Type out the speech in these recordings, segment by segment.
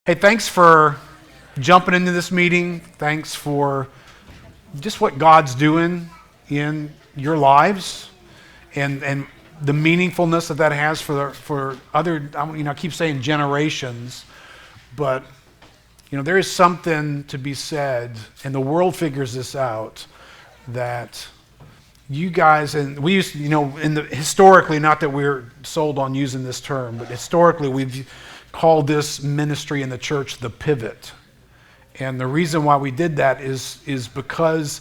Hey, thanks for jumping into this meeting. Thanks for just what God's doing in your lives and the meaningfulness that has for other, I keep saying generations, but there is something to be said, and the world figures this out, that you guys, and we used to, historically, not that we're sold on using this term, but historically we've called this ministry in the church the pivot. And the reason why we did that is because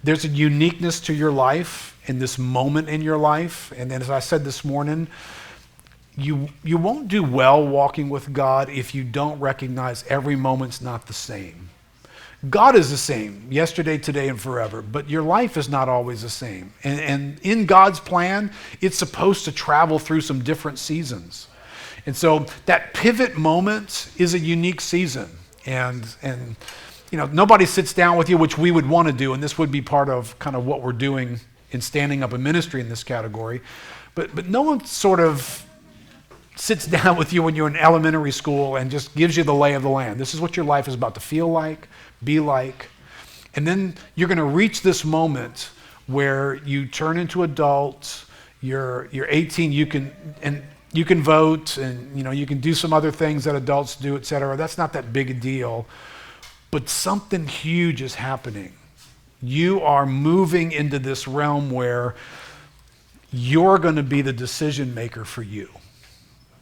there's a uniqueness to your life in this moment in your life. And then, as I said this morning, you won't do well walking with God if you don't recognize every moment's not the same. God is the same yesterday, today, and forever, but your life is not always the same. And in God's plan, it's supposed to travel through some different seasons. And so that pivot moment is a unique season. And nobody sits down with you, which we would want to do, and this would be part of kind of what we're doing in standing up a ministry in this category. But no one sort of sits down with you when you're in elementary school and just gives you the lay of the land. This is what your life is about to feel like, be like. And then you're going to reach this moment where you turn into adults, you're 18, you can vote, and you can do some other things that adults do, et cetera. That's not that big a deal. But something huge is happening. You are moving into this realm where you're going to be the decision maker for you.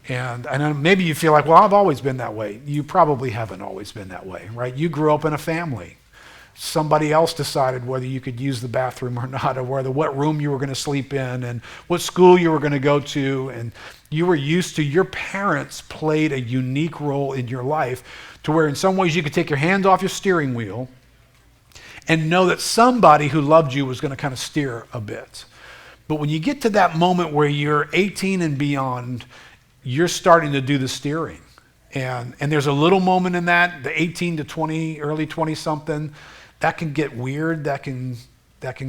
And maybe you feel like, well, I've always been that way. You probably haven't always been that way, right? You grew up in a family. Somebody else decided whether you could use the bathroom or not, or what room you were going to sleep in, and what school you were going to go to. And you were used to, your parents played a unique role in your life to where in some ways you could take your hand off your steering wheel and know that somebody who loved you was going to kind of steer a bit. But when you get to that moment where you're 18 and beyond, you're starting to do the steering. And there's a little moment in that, the 18 to 20, early 20-something, that can get weird, that can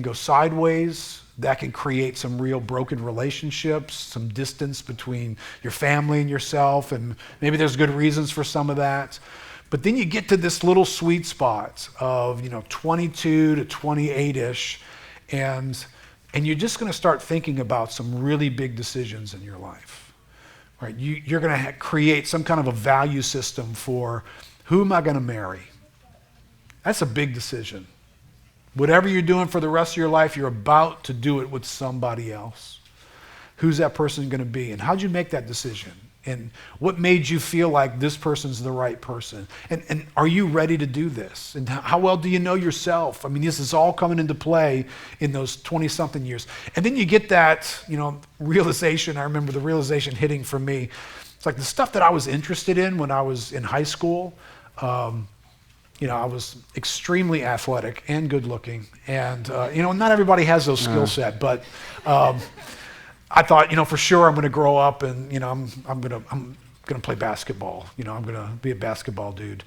go sideways, that can create some real broken relationships, some distance between your family and yourself, and maybe there's good reasons for some of that. But then you get to this little sweet spot of 22 to 28-ish, and you're just going to start thinking about some really big decisions in your life. Right? You're going to create some kind of a value system for, who am I going to marry? That's a big decision. Whatever you're doing for the rest of your life, you're about to do it with somebody else. Who's that person going to be? And how'd you make that decision? And what made you feel like this person's the right person? And are you ready to do this? And how well do you know yourself? I mean, this is all coming into play in those 20-something years. And then you get that, realization. I remember the realization hitting for me. It's like the stuff that I was interested in when I was in high school. I was extremely athletic and good looking. And, not everybody has those skill set, but I thought, for sure I'm going to grow up and, I'm going to play basketball. I'm going to be a basketball dude.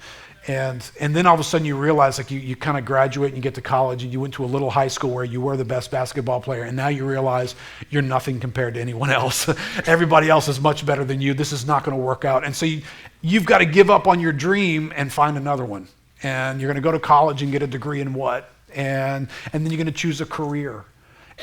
And then all of a sudden you realize, like, you kind of graduate and you get to college and you went to a little high school where you were the best basketball player, and now you realize you're nothing compared to anyone else. Everybody else is much better than you. This is not going to work out. And so you've got to give up on your dream and find another one. And you're going to go to college and get a degree in what? And then you're going to choose a career.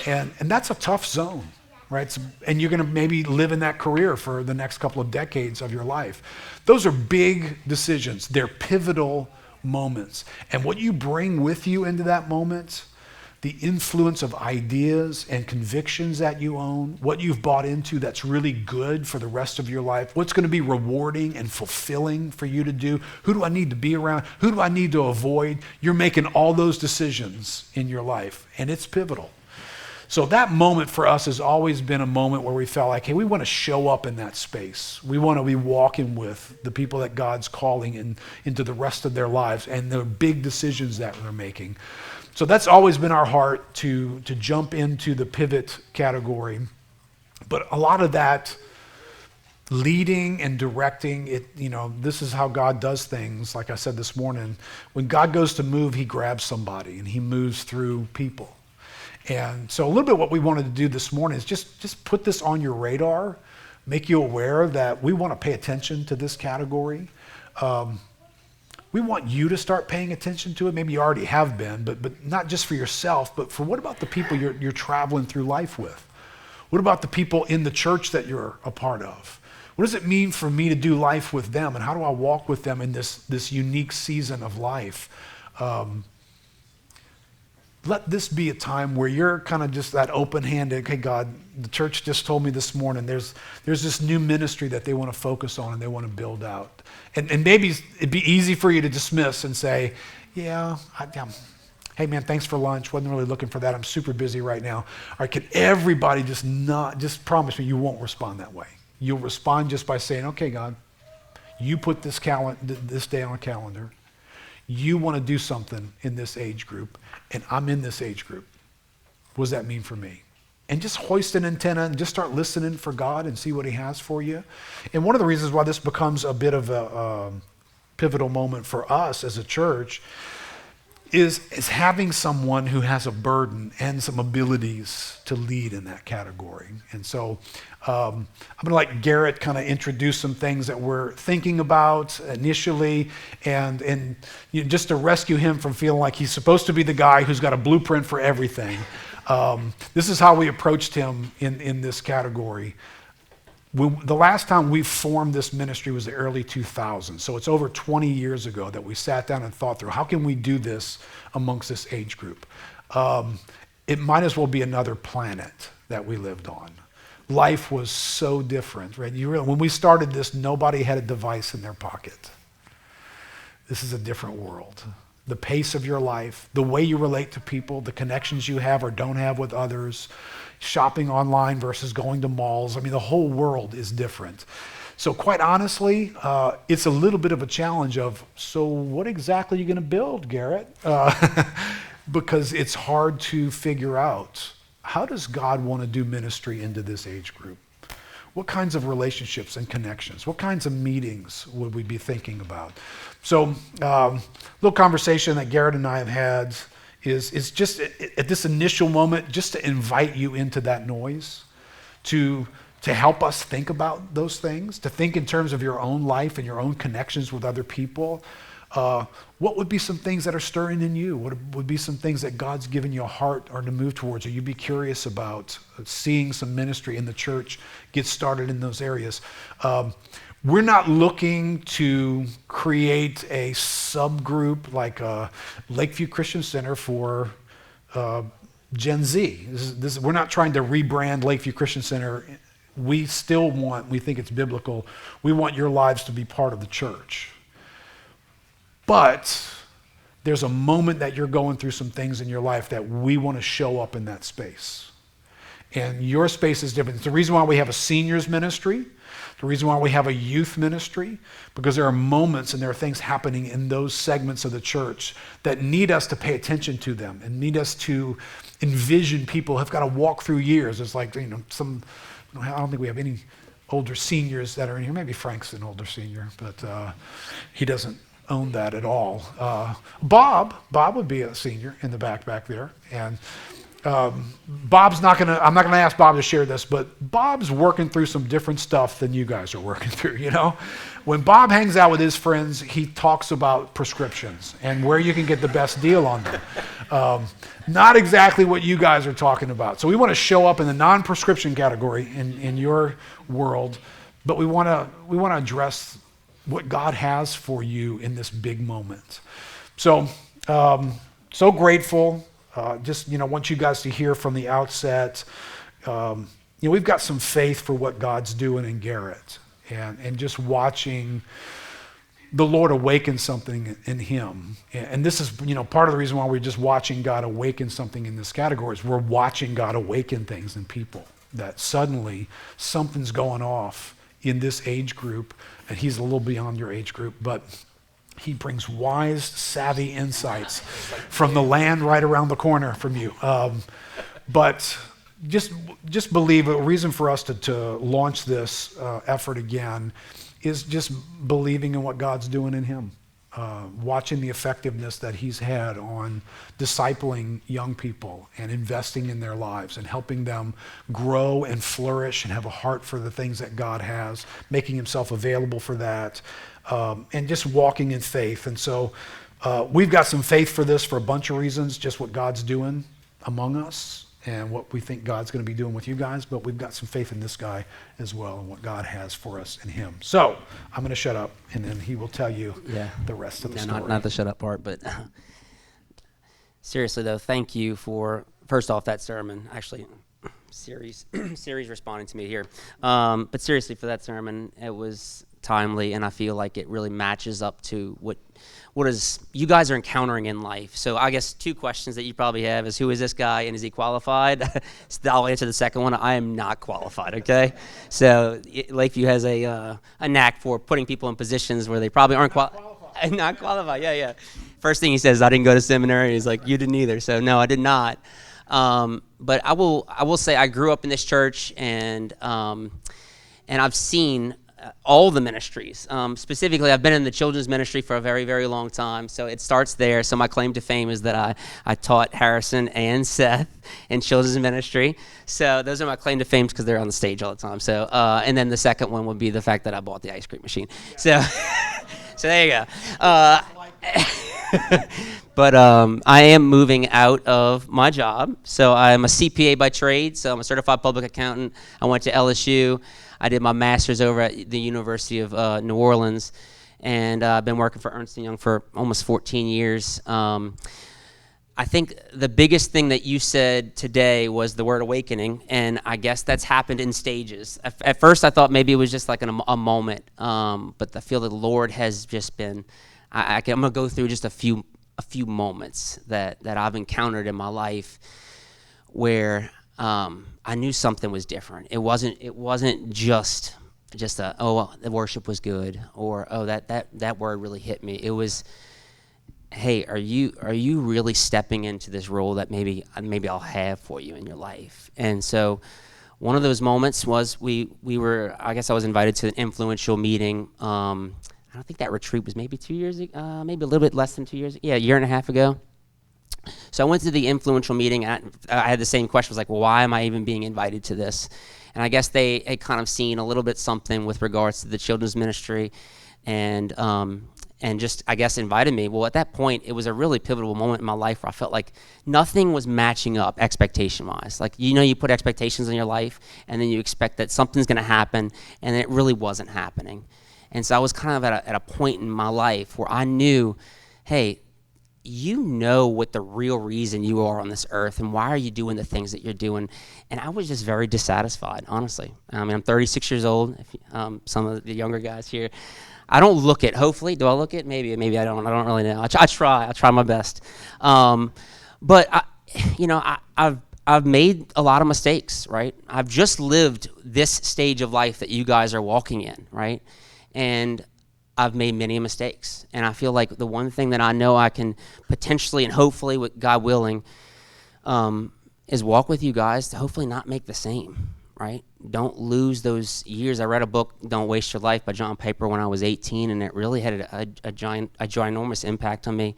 And that's a tough zone, right? And you're going to maybe live in that career for the next couple of decades of your life. Those are big decisions. They're pivotal moments. And what you bring with you into that moment, the influence of ideas and convictions that you own, what you've bought into that's really good for the rest of your life, what's going to be rewarding and fulfilling for you to do, who do I need to be around, who do I need to avoid? You're making all those decisions in your life, and it's pivotal. So that moment for us has always been a moment where we felt like, hey, we want to show up in that space. We want to be walking with the people that God's calling into the rest of their lives and the big decisions that we're making. So that's always been our heart, to jump into the pivot category. But a lot of that leading and directing, this is how God does things. Like I said this morning, when God goes to move, he grabs somebody and he moves through people. And so a little bit what we wanted to do this morning is just put this on your radar, make you aware that we want to pay attention to this category. We want you to start paying attention to it. Maybe you already have been, but not just for yourself, but for what about the people you're traveling through life with? What about the people in the church that you're a part of? What does it mean for me to do life with them, and how do I walk with them in this unique season of life? Let this be a time where you're kind of just that open-handed, okay, God, the church just told me this morning there's this new ministry that they want to focus on and they want to build out. And maybe it'd be easy for you to dismiss and say, yeah, hey man, thanks for lunch. Wasn't really looking for that. I'm super busy right now. All right, can everybody just promise me you won't respond that way? You'll respond just by saying, okay, God, you put this day on a calendar. You want to do something in this age group, and I'm in this age group. What does that mean for me? And just hoist an antenna and just start listening for God and see what he has for you. And one of the reasons why this becomes a bit of a pivotal moment for us as a church is having someone who has a burden and some abilities to lead in that category. And so I'm going to let Garrett kind of introduce some things that we're thinking about initially, and just to rescue him from feeling like he's supposed to be the guy who's got a blueprint for everything. This is how we approached him in this category. The last time we formed this ministry was the early 2000s. So it's over 20 years ago that we sat down and thought through, how can we do this amongst this age group? It might as well be another planet that we lived on. Life was so different, right? When we started this, nobody had a device in their pocket. This is a different world. The pace of your life, the way you relate to people, the connections you have or don't have with others, shopping online versus going to malls. I mean, the whole world is different. So quite honestly, it's a little bit of a challenge of, so what exactly are you going to build, Garrett? Because it's hard to figure out, how does God want to do ministry into this age group? What kinds of relationships and connections? What kinds of meetings would we be thinking about? So little conversation that Garrett and I have had is just at this initial moment, just to invite you into that noise, to help us think about those things, to think in terms of your own life and your own connections with other people. What would be some things that are stirring in you? What would be some things that God's given you a heart or to move towards, or you'd be curious about seeing some ministry in the church get started in those areas? We're not looking to create a subgroup like Lakeview Christian Center for Gen Z. We're not trying to rebrand Lakeview Christian Center. We think it's biblical, we want your lives to be part of the church. But there's a moment that you're going through some things in your life that we want to show up in that space. And your space is different. It's the reason why we have a seniors ministry, the reason why we have a youth ministry, because there are moments and there are things happening in those segments of the church that need us to pay attention to them and need us to envision people have got to walk through years. It's like, I don't think we have any older seniors that are in here. Maybe Frank's an older senior, but he doesn't own that at all. Bob would be a senior in the back there, and I'm not gonna ask Bob to share this, but Bob's working through some different stuff than you guys are working through. When Bob hangs out with his friends, he talks about prescriptions and where you can get the best deal on them. Not exactly what you guys are talking about. So we want to show up in the non-prescription category in your world, but we want to address what God has for you in this big moment. So grateful. Want you guys to hear from the outset. We've got some faith for what God's doing in Garrett, and just watching the Lord awaken something in him. And this is, part of the reason why we're just watching God awaken something in this category is we're watching God awaken things in people, that suddenly something's going off in this age group, and he's a little beyond your age group, but he brings wise, savvy insights from the land right around the corner from you. But just believe a reason for us to launch this effort again is just believing in what God's doing in him. watching the effectiveness that he's had on discipling young people and investing in their lives and helping them grow and flourish and have a heart for the things that God has, making himself available for that, and just walking in faith. And so we've got some faith for this for a bunch of reasons, just what God's doing among us and what we think God's going to be doing with you guys, but we've got some faith in this guy as well and what God has for us in him. So I'm going to shut up, and then he will tell you the rest of the story. Not the shut up part, but seriously though, thank you for, first off, that sermon. Actually, Siri's responding to me here. But seriously, for that sermon, it was timely, and I feel like it really matches up to what is you guys are encountering in life. So I guess two questions that you probably have is, who is this guy and is he qualified? I'll answer the second one. I am not qualified, okay? So Lakeview has a knack for putting people in positions where they probably aren't qualified. Not qualified, yeah. First thing he says, I didn't go to seminary. He's like, you didn't either. So no, I did not. But I will say I grew up in this church, and I've seen all the ministries. Specifically, I've been in the children's ministry for a very, very long time, so it starts there. So my claim to fame is that I taught Harrison and Seth in children's ministry. So those are my claim to fame because they're on the stage all the time. So and then the second one would be the fact that I bought the ice cream machine. So so there you go. But I am moving out of my job. So I'm a CPA by trade, so I'm a certified public accountant. I went to LSU. I did my master's over at the University of New Orleans, and I've been working for Ernst & Young for almost 14 years. I think the biggest thing that you said today was the word awakening, and I guess that's happened in stages. At first, I thought maybe it was just like a moment, but I feel the Lord has just been. I'm going to go through just a few moments that I've encountered in my life where I knew something was different. It wasn't just the worship was good, or that word really hit me. It was, hey, are you really stepping into this role that maybe I'll have for you in your life? And so one of those moments was we were, I guess I was invited to an influential meeting. I don't think that retreat was maybe 2 years ago, maybe a little bit less than 2 years. Yeah, a year and a half ago. So I went to the influential meeting, and I had the same question. I was like, well, why am I even being invited to this? And I guess they had kind of seen a little bit something with regards to the children's ministry, and just, I guess, invited me. Well, at that point, it was a really pivotal moment in my life where I felt like nothing was matching up expectation-wise. Like, you put expectations in your life, and then you expect that something's going to happen, and it really wasn't happening. And so I was kind of at a point in my life where I knew, hey, you know what the real reason you are on this earth, and why are you doing the things that you're doing? And I was just very dissatisfied, honestly. I mean, I'm 36 years old. Some of the younger guys here, I don't look it. Hopefully, do I look it? Maybe I don't. I don't really know. I try my best. But I've made a lot of mistakes, right? I've just lived this stage of life that you guys are walking in, right? And I've made many mistakes, and I feel like the one thing that I know I can potentially and hopefully, with God willing, is walk with you guys to hopefully not make the same, right? Don't lose those years. I read a book, Don't Waste Your Life, by John Piper, when I was 18, and it really had a ginormous impact on me.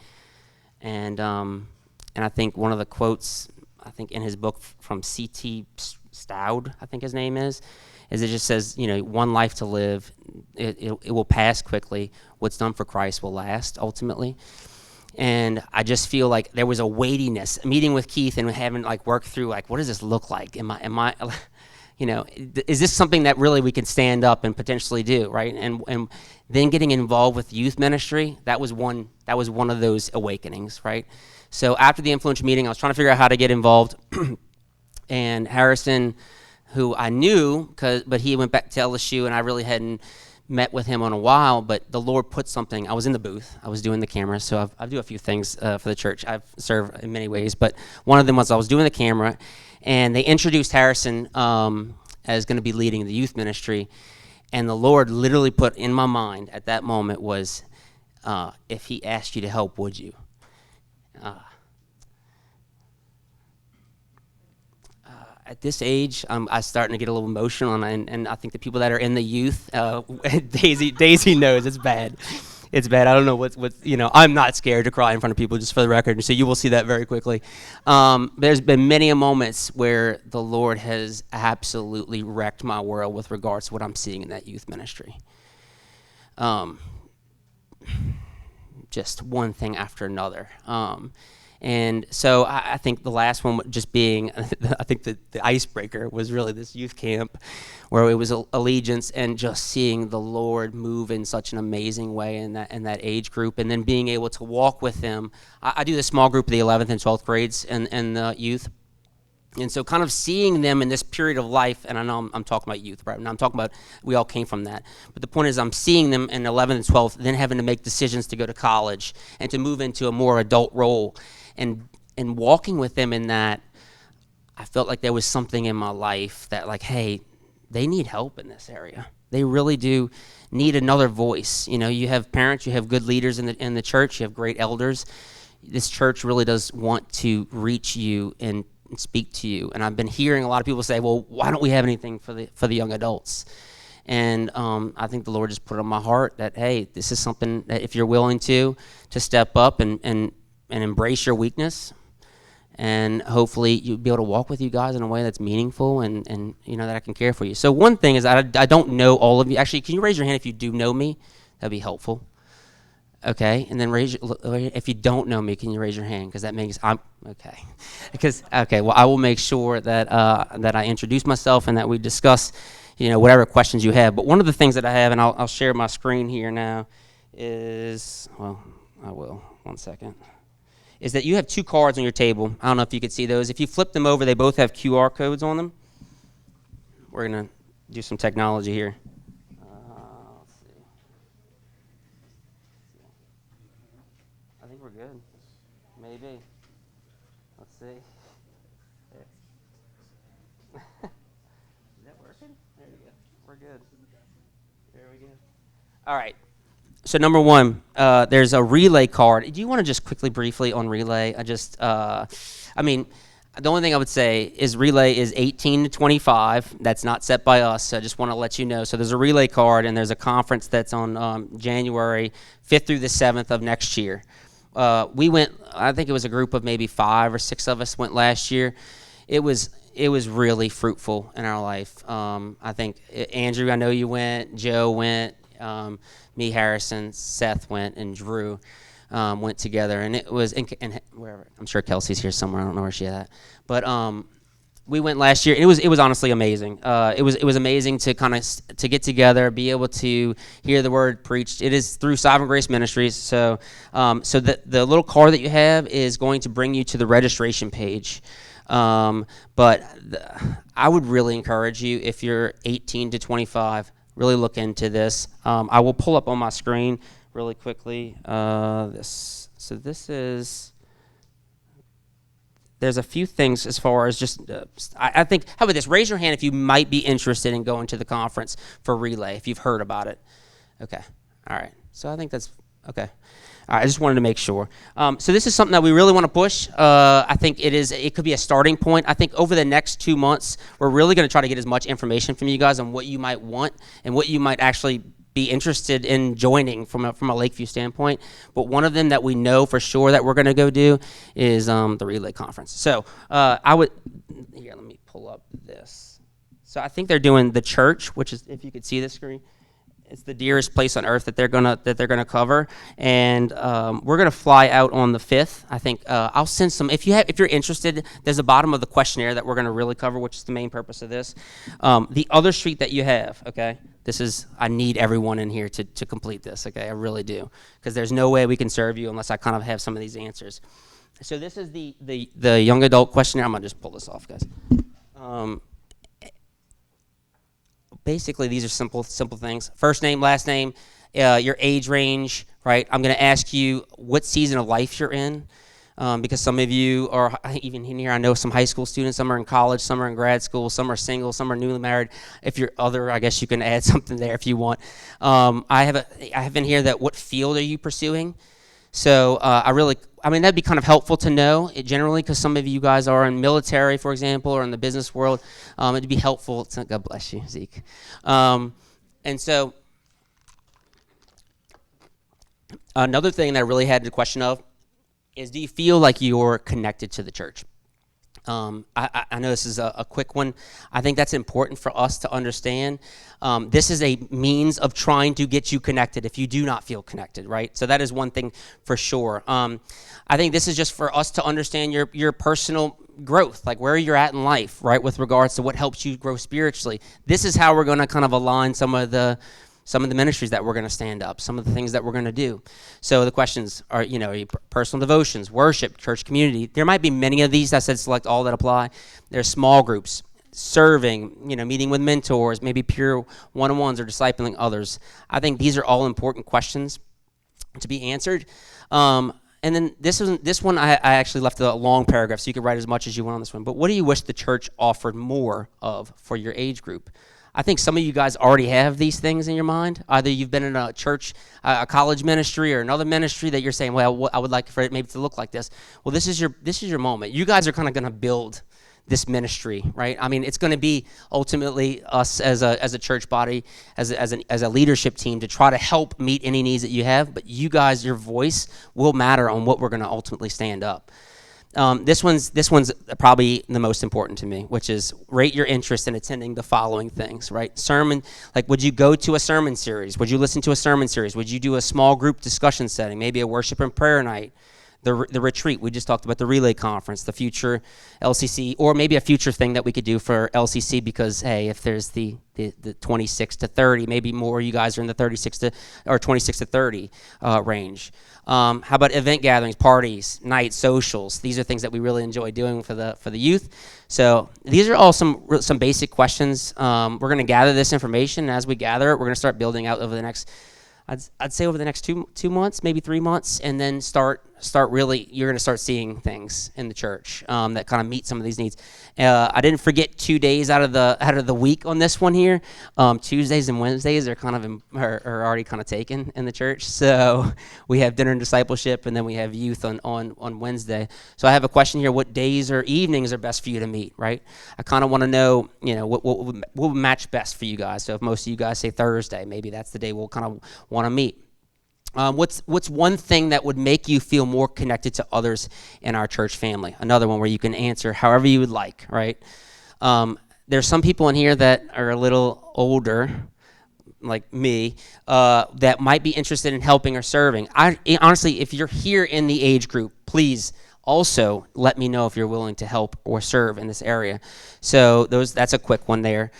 And I think one of the quotes, I think in his book from C.T. Stroud, I think his name is it just says, one life to live, it will pass quickly. What's done for Christ will last, ultimately. And I just feel like there was a weightiness, meeting with Keith and having work through, what does this look like? Am I is this something that really we can stand up and potentially do, right? And then getting involved with youth ministry, that was one of those awakenings, right? So after the influential meeting, I was trying to figure out how to get involved. And Harrison, who I knew, but he went back to LSU, and I really hadn't met with him in a while, but the Lord put something. I was in the booth. I was doing the camera, so I do a few things for the church. I've served in many ways, but one of them was I was doing the camera, and they introduced Harrison as going to be leading the youth ministry, and the Lord literally put in my mind at that moment was, if he asked you to help, would you? At this age, I'm starting to get a little emotional, and I think the people that are in the youth, Daisy knows it's bad. It's bad. I don't know what I'm not scared to cry in front of people, just for the record. So you will see that very quickly. There's been many moments where the Lord has absolutely wrecked my world with regards to what I'm seeing in that youth ministry. Just one thing after another. And so I think the last one just being, I think the icebreaker was really this youth camp where it was Allegiance, and just seeing the Lord move in such an amazing way in that age group, and then being able to walk with them. I do the small group of the 11th and 12th grades and the youth. And so kind of seeing them in this period of life, and I know I'm talking about youth, right? And I'm talking about, we all came from that. But the point is, I'm seeing them in 11th and 12th, then having to make decisions to go to college and to move into a more adult role. And walking with them in that, I felt like there was something in my life that, like, hey, they need help in this area. They really do need another voice. You have parents, you have good leaders in the church, you have great elders. This church really does want to reach you and speak to you. And I've been hearing a lot of people say, well, why don't we have anything for the young adults? And I think the Lord just put it on my heart that, hey, this is something that if you're willing to step up and embrace your weakness, and hopefully you'll be able to walk with you guys in a way that's meaningful and that I can care for you. So one thing is I don't know all of you. Actually, can you raise your hand if you do know me? That'd be helpful. Okay, and then if you don't know me, can you raise your hand? Because that means I'm okay. Well, I will make sure that I introduce myself and that we discuss, whatever questions you have. But one of the things that I have, and I'll share my screen here now, is, well, I will. 1 second. Is that you have 2 cards on your table. I don't know if you could see those. If you flip them over, they both have QR codes on them. We're gonna do some technology here. Let's see. I think we're good. Maybe. Let's see. Is that working? There you go. We're good. There we go. All right. So number 1, there's a relay card. Do you want to just quickly, briefly on relay? The only thing I would say is relay is 18 to 25. That's not set by us. So I just want to let you know. So there's a relay card, and there's a conference that's on January 5th through the 7th of next year. We went, I think it was a group of maybe 5 or 6 of us went last year. It was really fruitful in our life. I think, Andrew, I know you went. Joe went. Me, Harrison, Seth went, and Drew went together, and it was and wherever. I'm sure Kelsey's here somewhere. I don't know where she's at, but we went last year. It was honestly amazing. It was amazing to kind of to get together, be able to hear the word preached. It is through Sovereign Grace Ministries, so the little card that you have is going to bring you to the registration page. But I would really encourage you, if you're 18 to 25. Really look into this. I will pull up on my screen really quickly. This is. There's a few things as far as just. I think. How about this? Raise your hand if you might be interested in going to the conference for relay. If you've heard about it. Okay. All right. So I think that's okay. All right, I just wanted to make sure. So this is something that we really want to push. I think it could be a starting point. I think over the next 2 months, we're really going to try to get as much information from you guys on what you might want and what you might actually be interested in joining from a Lakeview standpoint. But one of them that we know for sure that we're going to go do is the Relay Conference. So here, let me pull up this. So I think they're doing the church, which is, if you could see the screen. It's the dearest place on earth that they're gonna cover, and we're gonna fly out on the 5th. I think I'll send some. If you're interested, there's a bottom of the questionnaire that we're gonna really cover, which is the main purpose of this. The other street that you have, okay. I need everyone in here to complete this, okay. I really do, because there's no way we can serve you unless I kind of have some of these answers. So this is the young adult questionnaire. I'm gonna just pull this off, guys. Basically, these are simple things. First name, last name, your age range, right? I'm going to ask you what season of life you're in, because some of you are, even in here, I know some high school students, some are in college, some are in grad school, some are single, some are newly married. If you're other, I guess you can add something there if you want. I have in here that what field are you pursuing? So that'd be kind of helpful to know generally, because some of you guys are in military, for example, or in the business world. It'd be helpful. God bless you, Zeke. And so Another thing that I really had the question of is, do you feel like you're connected to the church? I know this is a quick one. I think that's important for us to understand. This is a means of trying to get you connected if you do not feel connected, right? So that is one thing for sure. I think this is just for us to understand your personal growth, like where you're at in life, right, with regards to what helps you grow spiritually. This is how we're going to kind of align some of the ministries that we're going to stand up, some of the things that we're going to do. So the questions are, personal devotions, worship, church community. There might be many of these. I said select all that apply. There's small groups, serving, meeting with mentors, maybe pure one-on-ones or discipling others. I think these are all important questions to be answered. And then this one, I actually left a long paragraph, so you could write as much as you want on this one. But what do you wish the church offered more of for your age group? I think some of you guys already have these things in your mind. Either you've been in a church, a college ministry, or another ministry that you're saying, well, I would like for it maybe to look like this. Well, this is your moment. You guys are kind of going to build this ministry, right? I mean, it's going to be ultimately us as a church body, as a leadership team to try to help meet any needs that you have. But you guys, your voice will matter on what we're going to ultimately stand up. This one's probably the most important to me, which is rate your interest in attending the following things, right? Sermon, like would you go to a sermon series? Would you listen to a sermon series? Would you do a small group discussion setting, maybe a worship and prayer night? The retreat, we just talked about the relay conference, the future LCC, or maybe a future thing that we could do for LCC because, hey, if there's the 26 to 30, maybe more you guys are in the 26 to 30 range. How about event gatherings, parties, nights, socials? These are things that we really enjoy doing for the youth. So these are all some basic questions. We're going to gather this information, and as we gather it, we're going to start building out over the next, I'd say over the next two months, maybe 3 months, and then start really, you're going to start seeing things in the church that kind of meet some of these needs. I didn't forget 2 days out of the week on this one here. Tuesdays and Wednesdays are are already kind of taken in the church. So we have dinner and discipleship, and then we have youth on Wednesday. So I have a question here: what days or evenings are best for you to meet? Right? I kind of want to know, what would match best for you guys. So if most of you guys say Thursday, maybe that's the day we'll kind of want to meet. What's one thing that would make you feel more connected to others in our church family? Another one where you can answer however you would like, right? There's some people in here that are a little older, like me, that might be interested in helping or serving. Honestly, if you're here in the age group, please also let me know if you're willing to help or serve in this area. So that's a quick one there.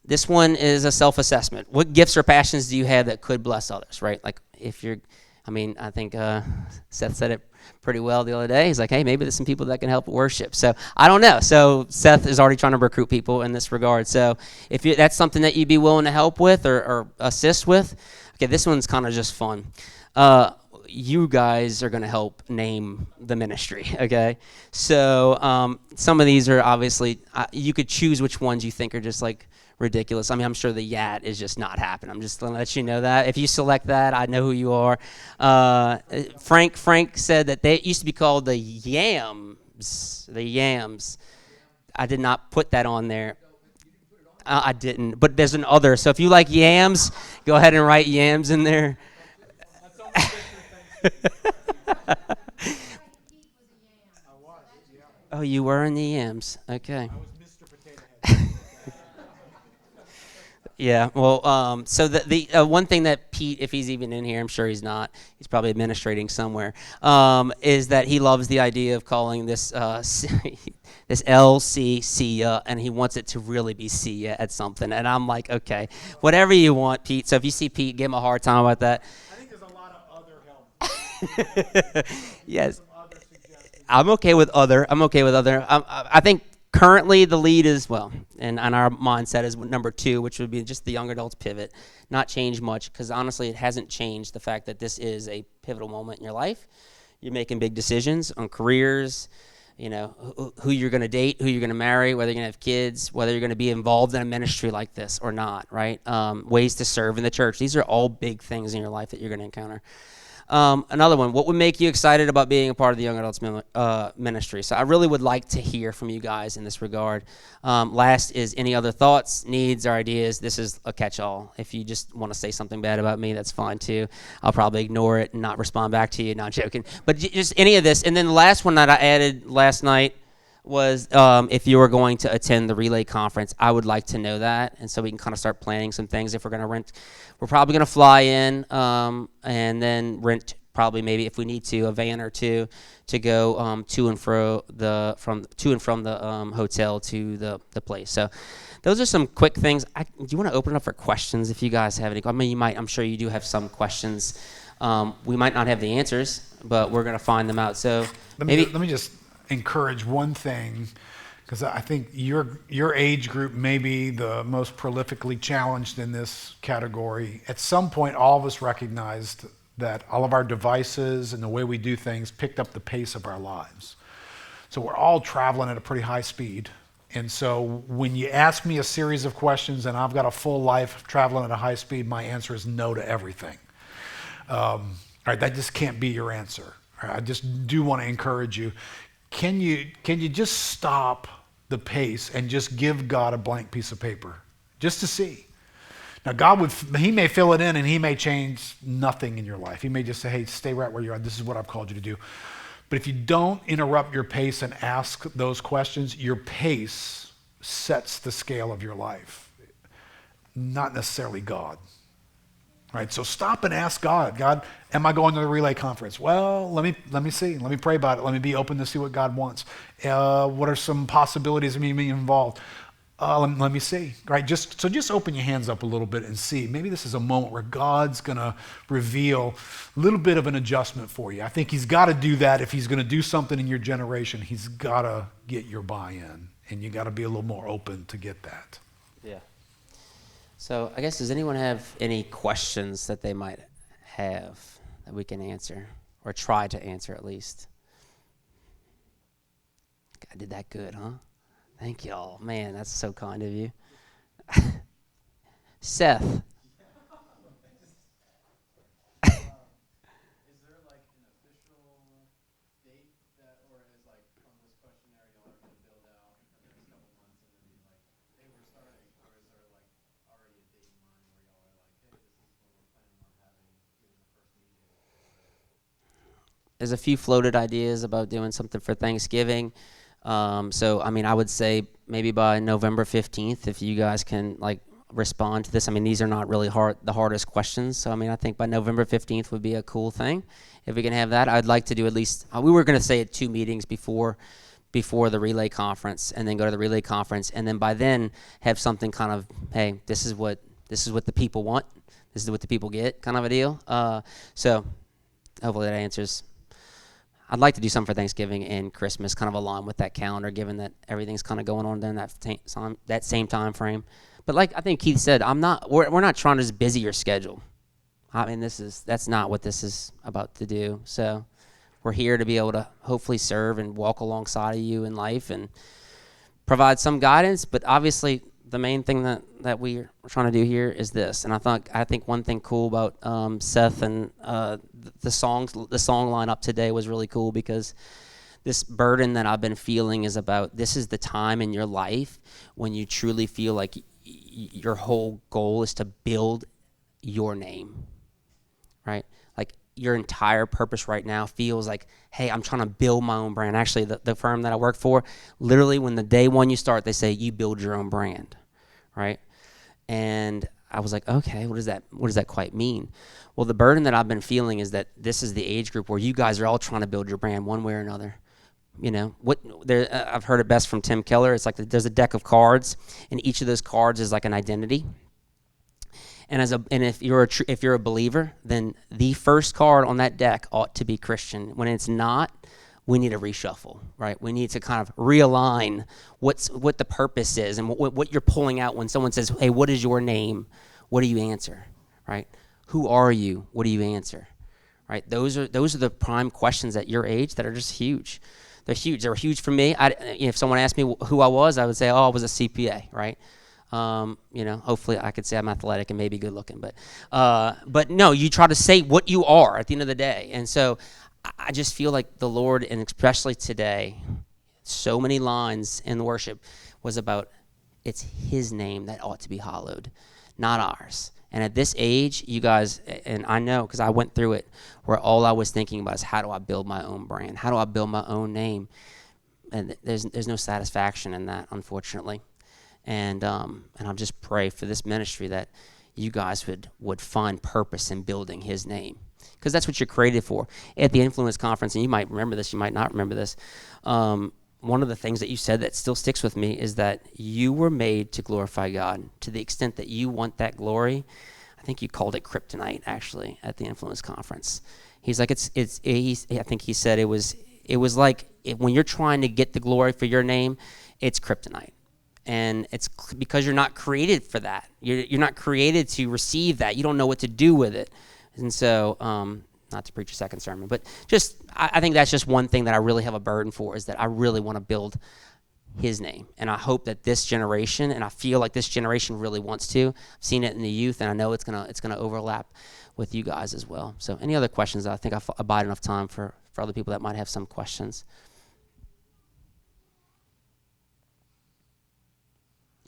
This one is a self-assessment. What gifts or passions do you have that could bless others, right? Like I think Seth said it pretty well the other day. He's like, hey, maybe there's some people that can help worship. So I don't know. So Seth is already trying to recruit people in this regard. So if that's something that you'd be willing to help with or assist with, okay, this one's kind of just fun. You guys are going to help name the ministry, okay? So some of these are obviously, you could choose which ones you think are just like ridiculous. I mean, I'm sure the YAT is just not happening. I'm just going to let you know that. If you select that, I know who you are. Frank said that they used to be called the Yams. The Yams. I did not put that on there. I didn't, but there's an other. So if you like yams, go ahead and write yams in there. Oh, you were in the yams. Okay. Yeah, well, so the one thing that Pete, if he's even in here, I'm sure he's not, he's probably administrating somewhere, is that he loves the idea of calling this this LC SIA, and he wants it to really be SIA at something. And I'm like, okay, whatever you want, Pete. So if you see Pete, give him a hard time about that. I think there's a lot of other help. Yes, I'm okay with other. I think currently the lead is, and our mindset is number 2, which would be just the young adults pivot, not change much, because honestly it hasn't changed the fact that this is a pivotal moment in your life. You're making big decisions on careers, who you're going to date, who you're going to marry, whether you're going to have kids, whether you're going to be involved in a ministry like this or not, right? Ways to serve in the church. These are all big things in your life that you're going to encounter. Another one, what would make you excited about being a part of the Young Adults Ministry? So I really would like to hear from you guys in this regard. Last is any other thoughts, needs, or ideas. This is a catch-all. If you just want to say something bad about me, that's fine too. I'll probably ignore it and not respond back to you. Not joking. But just any of this. And then the last one that I added last night was if you were going to attend the Relay Conference, I would like to know that, and so we can kind of start planning some things. If we're going to rent, we're probably going to fly in and then rent probably maybe if we need to a van or two to go to and from the hotel to the place. So those are some quick things. Do you want to open it up for questions if you guys have any? I mean, you might. I'm sure you do have some questions. We might not have the answers, but we're going to find them out. So let me just encourage one thing, because I think your age group may be the most prolifically challenged in this category. At some point, all of us recognized that all of our devices and the way we do things picked up the pace of our lives. So we're all traveling at a pretty high speed. And so when you ask me a series of questions and I've got a full life traveling at a high speed, my answer is no to everything. All right, that just can't be your answer. All right, I just do want to encourage you. Can you just stop the pace and just give God a blank piece of paper just to see? Now, he may fill it in and he may change nothing in your life. He may just say, hey, stay right where you are. This is what I've called you to do. But if you don't interrupt your pace and ask those questions, your pace sets the scale of your life, not necessarily God. Right, so stop and ask God. God, am I going to the Relay Conference? Well, let me see. Let me pray about it. Let me be open to see what God wants. What are some possibilities of me being involved? Let me see. Right, just open your hands up a little bit and see. Maybe this is a moment where God's going to reveal a little bit of an adjustment for you. I think He's got to do that. If He's going to do something in your generation, He's got to get your buy-in, and you got to be a little more open to get that. Yeah. So I guess, does anyone have any questions that they might have that we can answer, or try to answer at least? I did that good, huh? Thank y'all. Man, that's so kind of you. Seth. Is there like an official date that, or is like from this questionnaire you'll have to build out in the next couple months and then be like, hey, we're starting, or is there like already a date in mind where y'all are like, hey, this is when we're planning on having even the first meeting? There's a few floated ideas about doing something for Thanksgiving. So, I mean, I would say maybe by November 15th, if you guys can like respond to this. I mean, these are not really the hardest questions. So, I mean, I think by November 15th would be a cool thing. If we can have that, I'd like to do at least, we were going to say 2 meetings before the Relay Conference, and then go to the Relay Conference. And then by then have something kind of, hey, this is what the people want. This is what the people get kind of a deal. So hopefully that answers. I'd like to do something for Thanksgiving and Christmas, kind of along with that calendar, given that everything's kind of going on during that same time frame. But like I think Keith said, we're not trying to just busy your schedule. I mean, that's not what this is about to do. So we're here to be able to hopefully serve and walk alongside of you in life and provide some guidance. But obviously, the main thing that we're trying to do here is this. And I think one thing cool about Seth and the song lineup today was really cool, because this burden that I've been feeling is about, this is the time in your life when you truly feel like your whole goal is to build your name, right? Like your entire purpose right now feels like, hey, I'm trying to build my own brand. Actually, the firm that I work for, literally when the day one you start, they say you build your own brand, right? And I was like, okay, what does that quite mean? Well, the burden that I've been feeling is that this is the age group where you guys are all trying to build your brand one way or another. You know, I've heard it best from Tim Keller. It's like there's a deck of cards, and each of those cards is like an identity. And if you're a believer, then the first card on that deck ought to be Christian. When it's not, we need to reshuffle, right? We need to kind of realign what the purpose is and what you're pulling out when someone says, hey, what is your name? What do you answer, right? Who are you? What do you answer, right? Those are the prime questions at your age that are just huge. They're huge. They were huge for me. If someone asked me who I was, I would say, I was a CPA, right? Hopefully I could say I'm athletic and maybe good looking, but no, you try to say what you are at the end of the day. And so I just feel like the Lord, and especially today, so many lines in the worship was about it's his name that ought to be hallowed, not ours. And at this age, you guys, and I know because I went through it, where all I was thinking about is how do I build my own brand? How do I build my own name? And there's no satisfaction in that, unfortunately. And I just pray for this ministry that you guys would find purpose in building his name, because that's what you're created for. At the Influence Conference, and you might remember this, you might not remember this, one of the things that you said that still sticks with me is that you were made to glorify God. To the extent that you want that glory, I think you called it kryptonite, actually, at the Influence Conference. He's like, I think he said it was like when you're trying to get the glory for your name, it's kryptonite. And it's because you're not created for that. You're not created to receive that. You don't know what to do with it. And so, not to preach a second sermon, but I think that's just one thing that I really have a burden for, is that I really want to build his name. And I hope that this generation, and I feel like this generation really wants to. I've seen it in the youth, and I know it's gonna overlap with you guys as well. So any other questions? I think I bought enough time for other people that might have some questions.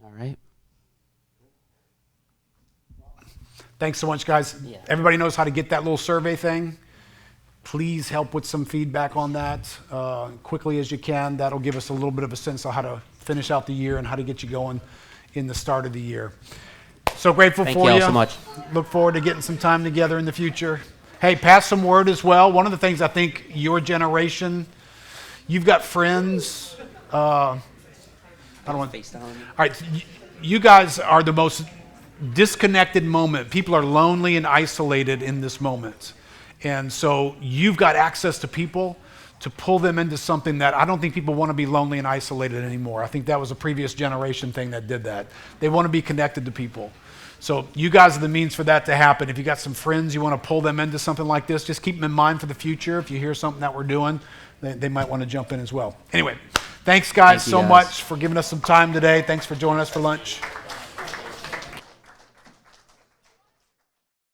All right. Thanks so much, guys. Yeah. Everybody knows how to get that little survey thing. Please help with some feedback on that quickly as you can. That'll give us a little bit of a sense of how to finish out the year and how to get you going in the start of the year. So grateful Thank for you you. all so much. Look forward to getting some time together in the future. Hey, pass some word as well. One of the things I think your generation, you've got friends. I don't want. FaceTime. All right, you guys are the most disconnected moment. People are lonely and isolated in this moment. And so you've got access to people to pull them into something that I don't think people want to be lonely and isolated anymore. I think that was a previous generation thing that did that. They want to be connected to people. So you guys are the means for that to happen. If you got some friends, you want to pull them into something like this, just keep them in mind for the future. If you hear something that we're doing, they might want to jump in as well. Anyway, thanks guys Thank you, so guys. much for giving us some time today. Thanks for joining us for lunch.